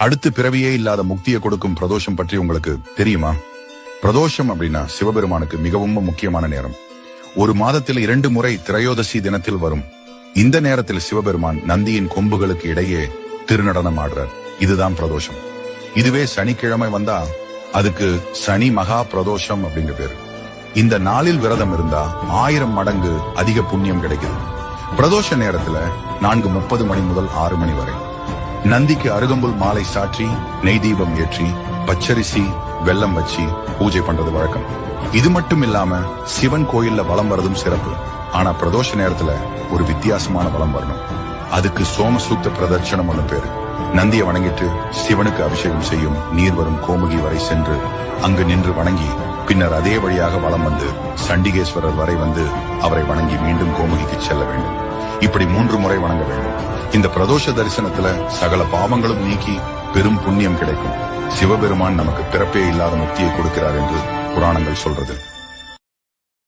அடுத்து பிறவியே இல்லாத முக்தியை கொடுக்கும் பிரதோஷம் பற்றி உங்களுக்கு தெரியுமா? பிரதோஷம் அப்படின்னா சிவபெருமானுக்கு மிகவும் முக்கியமான நேரம். ஒரு மாதத்தில் 2 முறை திரையோதசி தினத்தில் வரும். இந்த நேரத்தில் சிவபெருமான் நந்தியின் கொம்புகளுக்கு இடையே திருநடனம் ஆடுறார். இதுதான் பிரதோஷம். இதுவே சனிக்கிழமை வந்தா அதுக்கு சனி மகா பிரதோஷம் அப்படிங்கிற பேரு. இந்த நாளில் விரதம் இருந்தா 1000 மடங்கு அதிக புண்ணியம் கிடைக்குது. பிரதோஷ நேரத்துல 4:30 மணி முதல் 6 மணி வரை நந்திக்கு அருகம்புல் மாலை சாற்றி நெய் தீபம் ஏற்றி பச்சரிசி வெல்லம் வச்சு பூஜை பண்றது வழக்கம். இது மட்டும் இல்லாம சிவன் கோயில்ல வலம் வரதும் சிறப்பு. ஆனா பிரதோஷ நேரத்துல ஒரு வித்தியாசமான வலம் வரணும். அதுக்கு சோமசூக்த பிரதட்சணம் ஒண்ணு பேரு. நந்தியை வணங்கிட்டு சிவனுக்கு அபிஷேகம் செய்யும் நீர் வரும் கோமுகி வரை சென்று அங்கு நின்று வணங்கி பின்னர் அதே வழியாக வலம் வந்து சண்டிகேஸ்வரர் வரை வந்து அவரை வணங்கி மீண்டும் கோமுகிக்கு செல்ல வேண்டும். இப்படி 3 முறை வணங்க வேண்டும். இந்த பிரதோஷ தரிசனத்துல சகல பாவங்களும் நீக்கி பெரும் புண்ணியம் கிடைக்கும். சிவபெருமான் நமக்கு பிறப்பே இல்லாத முக்தியை கொடுக்கிறார் என்று புராணங்கள் சொல்றது.